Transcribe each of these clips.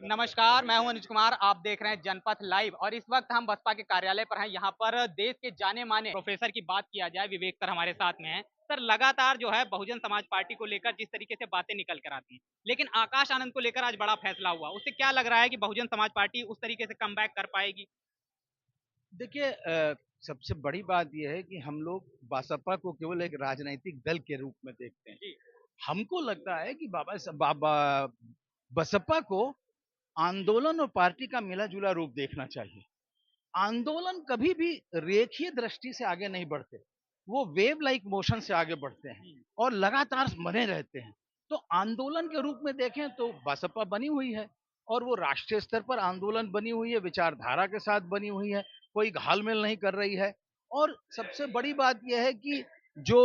नमस्कार, मैं हूं अनुज कुमार। आप देख रहे हैं जनपथ लाइव और इस वक्त हम बसपा के कार्यालय पर हैं। यहाँ पर देश के जाने-माने प्रोफेसर की बात किया जाए, विवेक सर हमारे साथ में हैं। सर लगातार जो है बहुजन समाज पार्टी को लेकर जिस तरीके से बातें निकल कर आती हैं, लेकिन आकाश आनंद को लेकर आज बड़ा फैसला हुआ। उससे क्या लग रहा है कि बहुजन समाज पार्टी उस तरीके से कमबैक कर पाएगी? देखिए सबसे बड़ी बात यह है कि हम लोग बसपा को केवल एक राजनीतिक दल के रूप में देखते हैं। जी, हमको लगता है कि बाबा बसपा को आंदोलन और पार्टी का मिला-जुला रूप देखना चाहिए। आंदोलन कभी भी रेखीय दृष्टि से आगे नहीं बढ़ते। वो वेव लाइक मोशन से आगे बढ़ते हैं जी, और लगातार बने रहते हैं। तो आंदोलन के रूप में देखें तो बसपा बनी हुई है और वो राष्ट्रीय स्तर पर आंदोलन बनी हुई है, विचारधारा के साथ बनी हुई है, कोई घाल-मेल नहीं कर रही है। और सबसे बड़ी बात यह है कि जो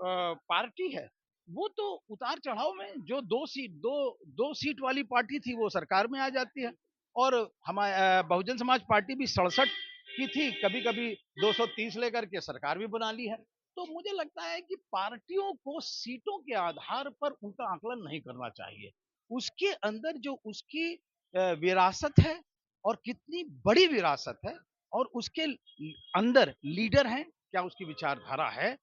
पार्टी है, वो तो उतार-चढ़ाव में जो 2 सीट वाली पार्टी थी, वो सरकार में आ जाती है। और बहुजन समाज पार्टी भी 67 की थी, कभी-कभी 230 लेकर के सरकार भी बना ली है। तो मुझे लगता है कि पार्टियों को सीटों के आधार पर उनका आकलन नहीं करना चाहिए। उसके अंदर जो उसकी विरासत है और कितनी बड़ी विरासत है और उसके अंदर लीडर हैं, क्या उसकी विचारधारा है,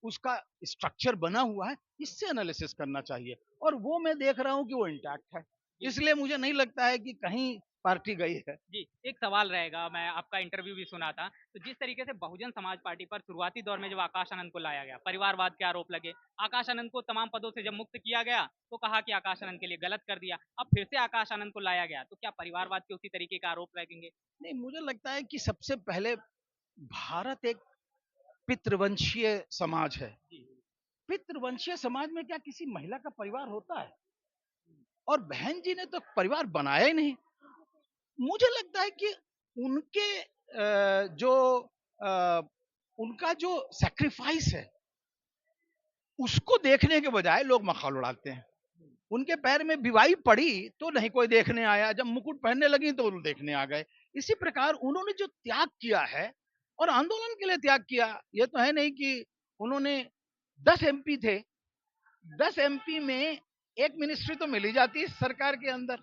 उसका स्ट्रक्चर बना हुआ है, इससे एनालिसिस करना चाहिए। और वो मैं देख रहा हूँ कि वो इंटैक्ट है। जी, इसलिए मुझे नहीं लगता है कि कहीं पार्टी गई है। जी। एक सवाल रहेगा, मैं आपका इंटरव्यू भी सुना था। तो जिस तरीके से बहुजन समाज पार्टी पर शुरुआती दौर में जब आकाश आनंद को लाया गया, परिवारवाद के आरोप लगे, आकाश आनंद को तमाम पदों से जब मुक्त किया गया, तो कहा कि आकाश आनंद के लिए गलत कर दिया। अब फिर से आकाश आनंद को लाया गया, तो क्या परिवारवाद के उसी तरीके के आरोप लगेंगे? नहीं, मुझे लगता है कि सबसे पहले भारत एक पितृवंशीय समाज है। जी, पितृवंशीय समाज में क्या किसी महिला का परिवार होता है? और बहन जी ने तो परिवार बनाया ही नहीं। मुझे लगता है कि उनके जो अ, उनका जो सैक्रिफाइस है, उसको देखने के बजाय लोग मखौल उड़ाते हैं। उनके पैर में बीवाई पड़ी तो नहीं कोई देखने आया, जब मुकुट पहनने लगी तो लोग देखने आ गए। इसी प्रकार उन्होंने जो त्याग किया है और आंदोलन के लिए त्याग किया, ये तो है नहीं कि उन्होंने 10 एमपी थे, 10 एमपी में एक मिनिस्ट्री तो मिल ही जाती है सरकार के अंदर,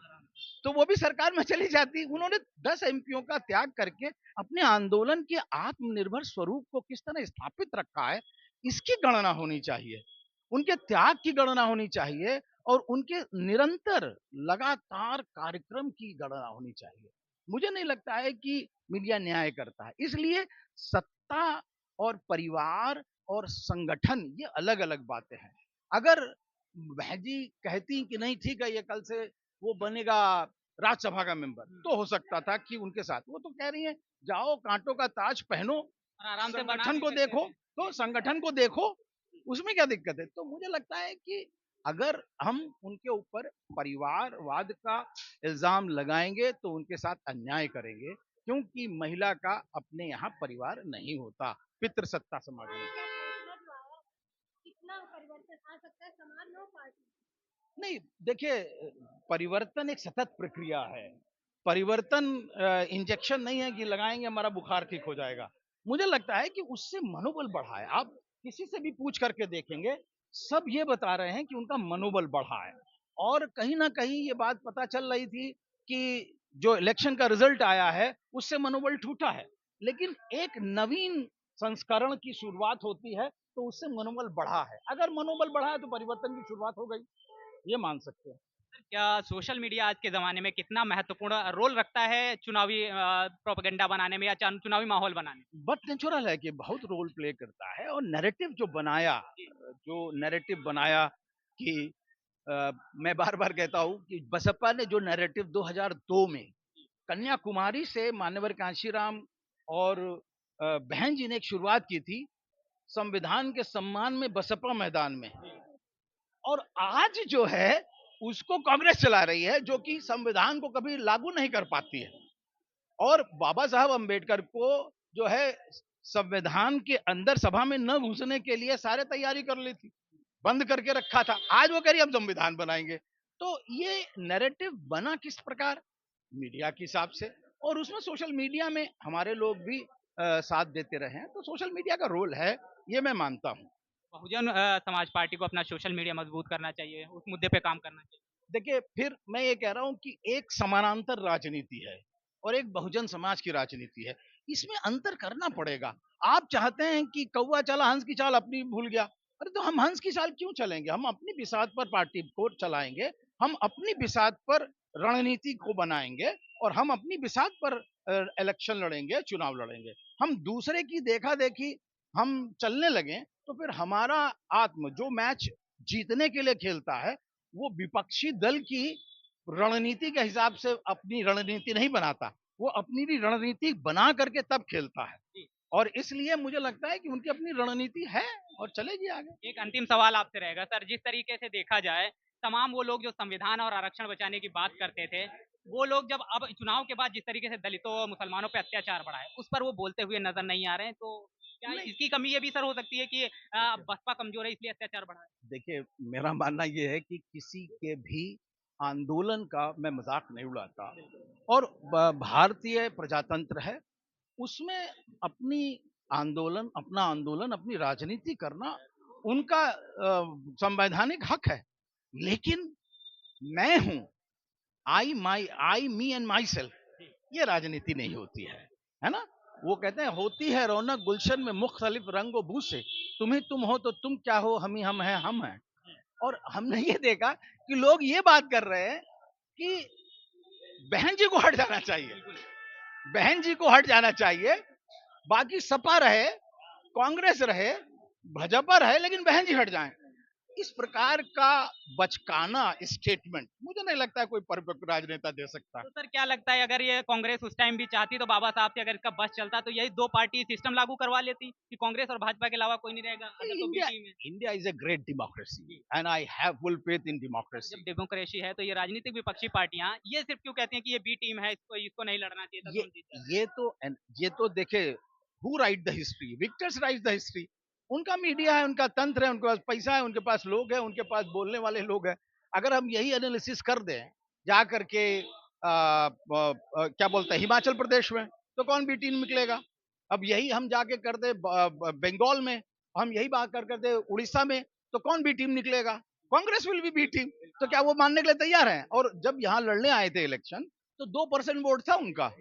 तो वो भी सरकार में चली जाती। उन्होंने 10 एमपीओ का त्याग करके अपने आंदोलन के आत्मनिर्भर स्वरूप को किस तरह स्थापित रखा है, इसकी गणना होनी चाहिए। उनके त्याग की गणना होनी चाहिए और उनके निरंतर लगातार कार्यक्रम की गणना होनी चाहिए। मुझे नहीं लगता है कि मीडिया न्याय करता है। इसलिए सत्ता और परिवार और संगठन ये अलग-अलग बातें हैं। अगर बहन जी कहती कि नहीं ठीक है, ये कल से वो बनेगा राज्यसभा का मेंबर, तो हो सकता था कि उनके साथ। वो तो कह रही हैं जाओ कांटों का ताज पहनो, और आराम से बना संगठन भी को सकते देखो, थे। तो संगठन को देखो, उसमें क्या दिक्कत है? तो मुझे लगता है कि अगर हम उनके ऊपर परिवारवाद का इल्ज़ाम लगाएँगे तो उनके साथ अन्याय करेंगे, क्योंकि महिला का अपने यहाँ परिवार नहीं होता, पितृसत्ता समाज में। क्या फैसला जो आया, कितना परिवर्तन आ सकता है समाज में और पार्टी में? नहीं, देखिए परिवर्तन एक सतत प्रक्रिया है। परिवर्तन इंजेक्शन नहीं है कि लगाएँगे हमारा बुखार ठीक हो जाएगा। मुझे लगता है कि उससे मनोबल बढ़ा है। आप किसी से भी पूछ करके देखेंगे, सब ये बता रहे हैं कि उनका मनोबल बढ़ा है। और कहीं न कहीं ये बात पता चल रही थी कि जो इलेक्शन का रिज़ल्ट आया है, उससे मनोबल टूटा है। लेकिन एक नवीन संस्करण की शुरुआत होती है, तो उससे मनोबल बढ़ा है। अगर मनोबल बढ़ा है, तो परिवर्तन की शुरुआत हो गई। ये मान सकते हैं। क्या सोशल मीडिया आज के ज़माने में कितना महत्वपूर्ण रोल रखता है चुनावी प्रोपेगेंडा बनाने में या चुनावी माहौल बनाने में? बट नेचुरल है कि बहुत रोल प्ले करता है और नैरेटिव जो बनाया, जी, जो नैरेटिव बनाया कि मैं बार-बार कहता हूँ कि बसपा ने जो नैरेटिव 2002 में कन्याकुमारी से मान्यवर कांशीराम और बहन जी ने एक शुरुआत की थी, संविधान के सम्मान में बसपा मैदान में। जी, और आज जो है उसको कांग्रेस चला रही है, जो कि संविधान को कभी लागू नहीं कर पाती है। और बाबा साहब अम्बेडकर को जो है संविधान के अंदर सभा में न घुसने के लिए सारे तैयारी कर ली थी, बंद करके रखा था। आज वो कह रही है हम संविधान बनाएंगे। तो ये नैरेटिव बना किस प्रकार? मीडिया के हिसाब से। और उसमें सोशल मीडिया में हमारे लोग भी साथ देते रहे हैं, तो सोशल मीडिया का रोल है, ये मैं मानता हूँ। बहुजन समाज पार्टी को अपना सोशल मीडिया मजबूत करना चाहिए, उस मुद्दे पे काम करना चाहिए। देखिए, फिर मैं ये कह रहा हूं कि एक समानांतर राजनीति है और एक बहुजन समाज की राजनीति है। इसमें अंतर करना पड़ेगा। आप चाहते हैं कि कौवा चला हंस की चाल अपनी भूल गया। अरे तो हम हंस की चाल क्यों चलेंगे? हम अपनी बिसात पर पार्टी को चलाएंगे, हम अपनी बिसात पर रणनीति को बनाएंगे और हम अपनी बिसात पर इलेक्शन लड़ेंगे, चुनाव लड़ेंगे। हम दूसरे की देखा देखी हम चलने लगे तो फिर हमारा आत्म जो मैच जीतने के लिए खेलता है, वो विपक्षी दल की रणनीति के हिसाब से अपनी रणनीति नहीं बनाता, वो अपनी भी रणनीति बना करके तब खेलता है। जी। और इसलिए मुझे लगता है कि उनकी अपनी रणनीति है और चलेगी आगे। एक अंतिम सवाल आपसे रहेगा सर, जिस तरीके से देखा जाए तमाम वो लोग जो संविधान और आरक्षण बचाने की बात करते थे, वो लोग जब अब चुनाव के बाद जिस तरीके से दलितों और मुसलमानों पे अत्याचार बढ़ा है, उस पर वो बोलते हुए नजर नहीं आ रहे हैं, तो क्या नहीं, इसकी कमी ये भी सर हो सकती है कि देखिए बसपा कमजोर है इसलिए अत्याचार बढ़ा है? देखिए, मेरा मानना ये है कि किसी के भी आंदोलन का मैं मजाक नहीं उड़ाता और भारतीय प्रजातंत्र है, उसमें अपनी अपना आंदोलन, अपनी राजनीति करना उनका संवैधानिक हक है। लेकिन मैं हूं, आई मी एंड माई सेल्फ, ये राजनीति नहीं होती है ना? वो कहते हैं होती है रौनक गुलशन में मुख्तलिफ रंगो बू से, तुम्ही तुम हो तो तुम क्या हो, हम ही हम हैं, हम हैं। और हमने ये देखा कि लोग ये बात कर रहे हैं कि बहन जी को हट जाना चाहिए, बहन जी को हट जाना चाहिए, बाकी सपा रहे, कांग्रेस रहे, भाजपा रहे, लेकिन बहन जी हट जाएं। इस प्रकार का बचकाना स्टेटमेंट मुझे नहीं लगता है कोई परिपक्व राजनेता दे सकता। तो सर क्या लगता है अगर ये कांग्रेस उस टाइम भी चाहती तो बाबा साहब से अगर इसका बस चलता तो यही दो पार्टी सिस्टम लागू करवा लेती कि कांग्रेस और भाजपा के अलावा कोई नहीं रहेगा अगर तो बी इंडिया टीम है। India is a great democracy and I have full faith in democracy. जब डेमोक्रेसी है तो ये राजनीतिक विपक्षी पार्टियां ये सिर्फ क्यों कहती हैं कि ये बी टीम है, इसको इसको नहीं लड़ना चाहिए था तो ये हम जीत जाते। ये तो ये तो देखे, who right the history? Victus right the history. उनका मीडिया है, उनका तंत्र है, उनके पास पैसा है, उनके पास लोग हैं, उनके पास बोलने वाले लोग हैं। अगर हम यही एनालिसिस कर दें जा करके क्या बोलते हैं हिमाचल प्रदेश में, तो कौन बी टीम निकलेगा? अब यही हम जाके कर दे बंगाल में, हम यही बात कर दे उड़ीसा में, तो कौन बी टीम निकलेगा? Congress will be team. तो क्या वो मानने के लिए तैयार है? और जब यहाँ लड़ने आए थे इलेक्शन, तो 2% वोट था उनका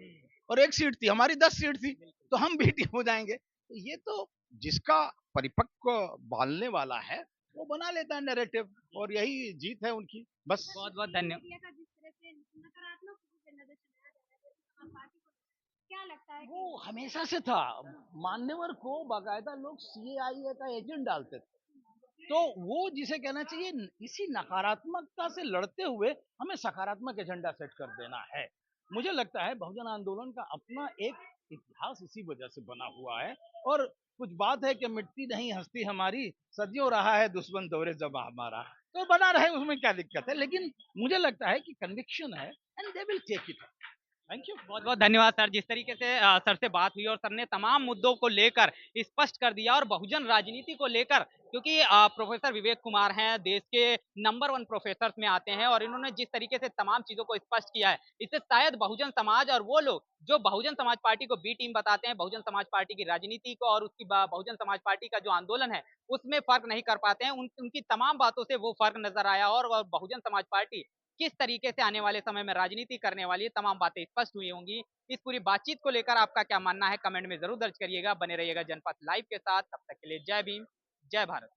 और एक सीट थी, हमारी 10 सीट थी, तो हम भी टीम हो जाएंगे। तो ये तो जिसका परिपक्व बालने वाला है वो बना लेता है नैरेटिव, और यही जीत है उनकी, बस। बहुत बहुत धन्यवाद। मीडिया का जिस तरह से नकारात्मक नजर चलाया जा रहा है जैसे आम पार्टी को, क्या लगता है वो कि हमेशा से था। मान्यवर को बाकायदा लोग सीएआईए का एजेंट डालते थे। तो वो जिसे कहना चाहिए, इसी नकारात्मकता से लड़ते हुए हमें सकारात्मक एजेंडा सेट कर देना है। मुझे लगता है बहुजन आंदोलन का अपना एक इतिहास इसी वजह से बना हुआ है। और कुछ बात है कि मिट्टी नहीं हस्ती हमारी, सदियों रहा है दुश्मन दौरे जब हमारा, तो बना रहे, उसमें क्या दिक्कत है? लेकिन मुझे लगता है कि कन्विक्शन है and they will take it. Thank you. बहुत बहुत धन्यवाद सर, जिस तरीके से सर से बात हुई और सर ने तमाम मुद्दों को लेकर स्पष्ट कर दिया और बहुजन राजनीति को लेकर, क्योंकि प्रोफेसर विवेक कुमार हैं देश के नंबर 1 प्रोफेसर में आते हैं और इन्होंने जिस तरीके से तमाम चीजों को स्पष्ट किया है, इससे शायद बहुजन समाज और वो लोग जो बहुजन समाज पार्टी को बी टीम बताते हैं, बहुजन समाज पार्टी की राजनीति को और उसकी बहुजन समाज पार्टी का जो आंदोलन है उसमें फर्क नहीं कर पाते हैं। उनकी तमाम बातों से वो फर्क नजर आया और बहुजन समाज पार्टी किस तरीके से आने वाले समय में राजनीति करने वाली है, तमाम बातें स्पष्ट हुई होंगी। इस पूरी बातचीत को लेकर आपका क्या मानना है कमेंट में जरूर दर्ज करिएगा। बने रहिएगा जनपथ लाइव के साथ, तब तक के लिए जय भीम, जय भारत।